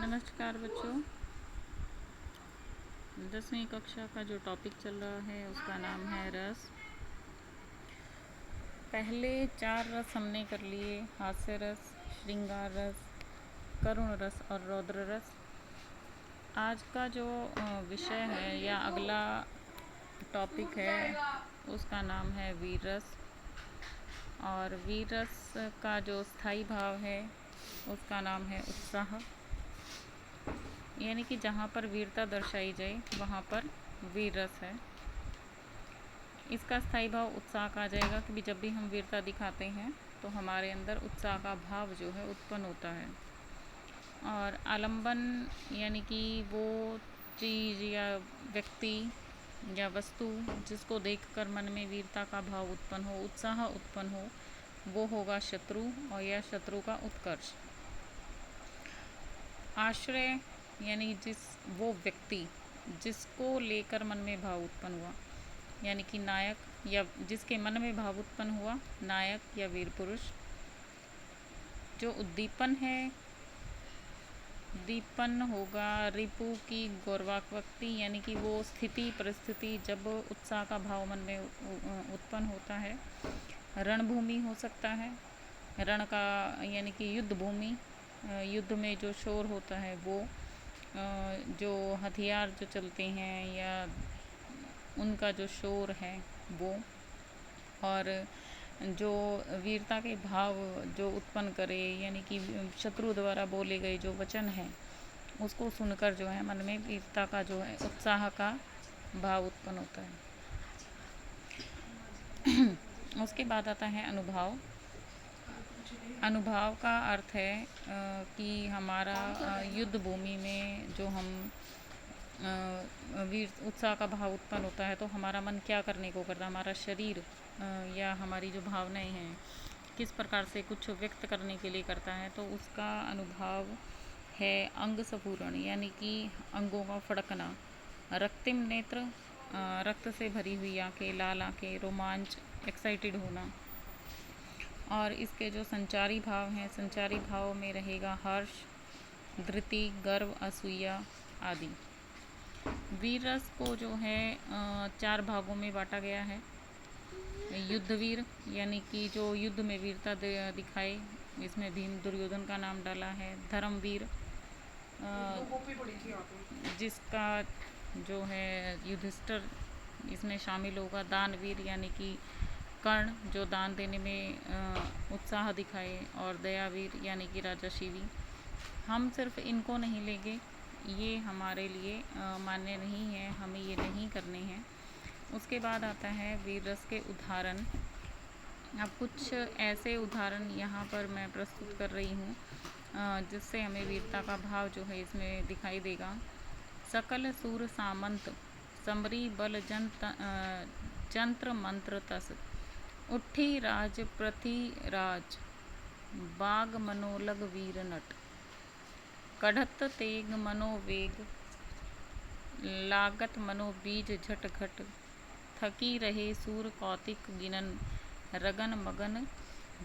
नमस्कार बच्चों। 10वीं कक्षा का जो टॉपिक चल रहा है उसका नाम है रस। पहले 4 रस हमने कर लिए, हास्य रस, श्रृंगार रस, करुण रस और रौद्र रस। आज का जो विषय है या अगला टॉपिक है उसका नाम है वीर रस। और वीर रस का जो स्थायी भाव है उसका नाम है उत्साह, यानी कि जहाँ पर वीरता दर्शाई जाए वहाँ पर वीर रस है। इसका स्थायी भाव उत्साह का आ जाएगा कि जब भी हम वीरता दिखाते हैं तो हमारे अंदर उत्साह का भाव जो है उत्पन्न होता है। और आलंबन यानी कि वो चीज़ या व्यक्ति या वस्तु जिसको देखकर मन में वीरता का भाव उत्पन्न हो, उत्साह उत्पन्न हो, वो होगा शत्रु और या शत्रु का उत्कर्ष। आश्रय यानी वो व्यक्ति जिसको लेकर मन में भाव उत्पन्न हुआ, यानी कि नायक या जिसके मन में भाव उत्पन्न हुआ, नायक या वीर पुरुष। जो उद्दीपन है, दीपन होगा रिपु की गौरवाक्ति, यानी कि वो स्थिति परिस्थिति जब उत्साह का भाव मन में उत्पन्न होता है। रणभूमि हो सकता है, रण का यानी कि युद्ध भूमि, युद्ध में जो शोर होता है वो, जो हथियार जो चलते हैं या उनका जो शोर है वो। और जो वीरता के भाव जो उत्पन्न करे, यानी कि शत्रु द्वारा बोले गए जो वचन हैं उसको सुनकर जो है मन में वीरता का जो है उत्साह का भाव उत्पन्न होता है। उसके बाद आता है अनुभाव। अनुभाव का अर्थ है कि हमारा युद्ध भूमि में जो हम वीर उत्साह का भाव उत्पन्न होता है तो हमारा मन क्या करने को करता है, हमारा शरीर या हमारी जो भावनाएं हैं किस प्रकार से कुछ व्यक्त करने के लिए करता है, तो उसका अनुभाव है अंग स्फुरण, यानी कि अंगों का फड़कना। रक्तिम नेत्र, रक्त से भरी हुई आंखें, लाल आंखें, रोमांच, एक्साइटेड होना। और इसके जो संचारी भाव हैं, संचारी भाव में रहेगा हर्ष, धृति, गर्व, असूया आदि। वीर रस को जो है 4 भागों में बांटा गया है। युद्धवीर यानी कि जो युद्ध में वीरता दिखाए, इसमें भीम दुर्योधन का नाम डाला है। धर्मवीर जिसका जो है युधिष्ठिर इसमें शामिल होगा। दानवीर यानी कि कर्ण जो दान देने में उत्साह दिखाए। और दयावीर यानी कि राजा शिवी। हम सिर्फ इनको नहीं लेंगे, ये हमारे लिए मान्य नहीं है, हमें ये नहीं करने हैं। उसके बाद आता है वीर रस के उदाहरण। अब कुछ ऐसे उदाहरण यहाँ पर मैं प्रस्तुत कर रही हूँ जिससे हमें वीरता का भाव जो है इसमें दिखाई देगा। सकल सूर सामंत, समरी बल जंत्र मंत्र तस, उठी राज प्रति राज, बाग मनोलग वीर नट, कढ़त तेग मनोवेग, लागत मनोबीज झट घट, थकी रहे सूर कौतिक गिनन, रगन मगन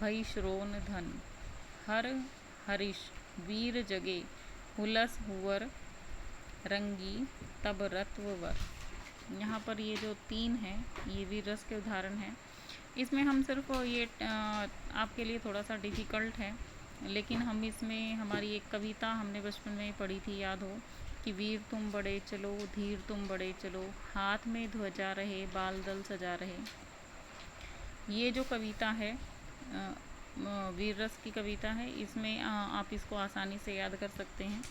भई श्रोन धन, हर हरीश वीर जगे, हुलस हुवर रंगी तब रत्ववर। यहाँ पर ये जो 3 हैं ये वीर रस के उदाहरण हैं। इसमें हम सिर्फ ये आपके लिए थोड़ा सा डिफ़िकल्ट है, लेकिन हम इसमें हमारी एक कविता हमने बचपन में पढ़ी थी, याद हो कि वीर तुम बड़े चलो, धीर तुम बड़े चलो, हाथ में ध्वजा रहे, बाल दल सजा रहे। ये जो कविता है वीर रस की कविता है, इसमें आप इसको आसानी से याद कर सकते हैं।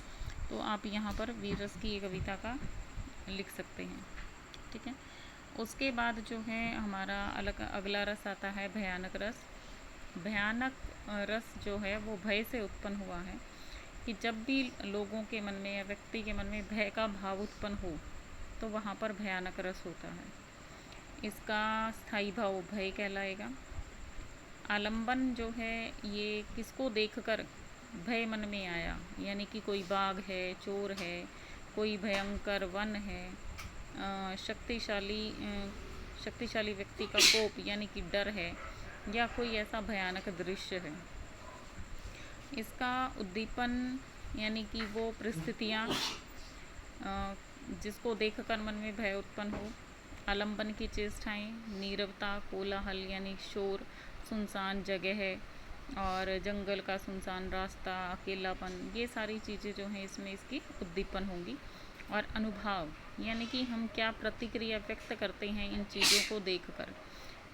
तो आप यहाँ पर वीर रस की ये कविता का लिख सकते हैं, ठीक है। उसके बाद जो है हमारा अगला रस आता है भयानक रस। भयानक रस जो है वो भय से उत्पन्न हुआ है, कि जब भी लोगों के मन में या व्यक्ति के मन में भय का भाव उत्पन्न हो तो वहाँ पर भयानक रस होता है। इसका स्थायी भाव भय कहलाएगा। आलंबन जो है ये किसको देखकर भय मन में आया, यानी कि कोई बाघ है, चोर है, कोई भयंकर वन है, शक्तिशाली व्यक्ति का कोप यानी कि डर है, या कोई ऐसा भयानक दृश्य है। इसका उद्दीपन यानी कि वो परिस्थितियाँ जिसको देखकर मन में भय उत्पन्न हो। आलंबन की चेष्टाएँ, नीरवता, कोलाहल यानी शोर, सुनसान जगह है और जंगल का सुनसान रास्ता, अकेलापन, ये सारी चीज़ें जो हैं इसमें इसकी उद्दीपन होंगी। और अनुभाव यानी कि हम क्या प्रतिक्रिया व्यक्त करते हैं इन चीज़ों को देखकर।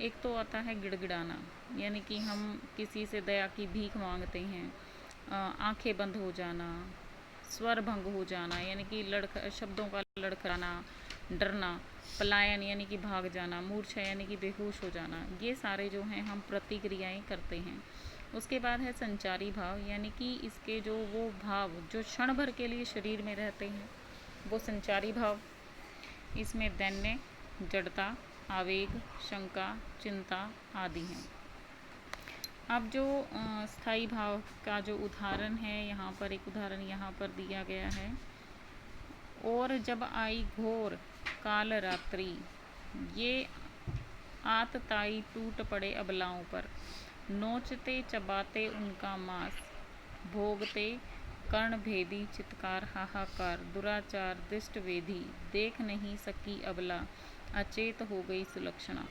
एक तो आता है गिड़गिड़ाना, यानी कि हम किसी से दया की भीख मांगते हैं। आंखें बंद हो जाना, स्वर भंग हो जाना यानी कि शब्दों का लड़खड़ाना, डरना, पलायन यानी कि भाग जाना, मूर्छा यानी कि बेहोश हो जाना, ये सारे जो हैं हम प्रतिक्रियाएं करते हैं। उसके बाद है संचारी भाव, यानी कि इसके जो वो भाव जो क्षण भर के लिए शरीर में रहते हैं वो संचारी भाव। इसमें दैन्य, जड़ता, आवेग, शंका, चिंता आदि हैं। अब जो स्थायी भाव का जो उदाहरण है, यहाँ पर एक उदाहरण यहाँ पर दिया गया है। और जब आई घोर काल रात्रि, ये आतताई टूट पड़े अबलाओं पर, नोचते चबाते उनका मांस, भोगते कर्ण भेदी चित्कार हाहाकार, दुराचार दिष्ट वेधी, देख नहीं सकी अबला, अचेत हो गई सुलक्षणा।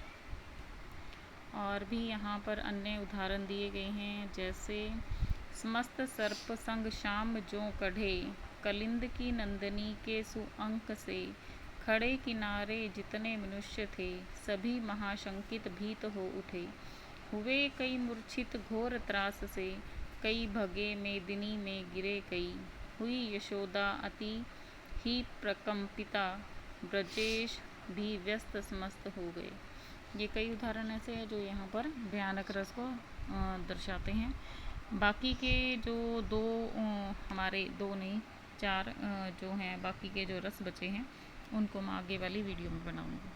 और भी यहाँ पर अन्य उदाहरण दिए गए हैं, जैसे समस्त सर्प संग शाम जो कढ़े, कलिंद की नंदनी के सुअंक से, खड़े किनारे जितने मनुष्य थे, सभी महाशंकित भीत हो उठे, हुए कई मूर्छित घोर त्रास से, कई भगे मेदिनी में गिरे कई, हुई यशोदा अति ही प्रकंपिता, ब्रजेश भी व्यस्त समस्त हो गए। ये कई उदाहरण ऐसे हैं जो यहाँ पर भयानक रस को दर्शाते हैं। बाकी के जो हमारे दो नहीं 4 जो हैं बाकी के जो रस बचे हैं उनको मैं आगे वाली वीडियो में बनाऊँगी।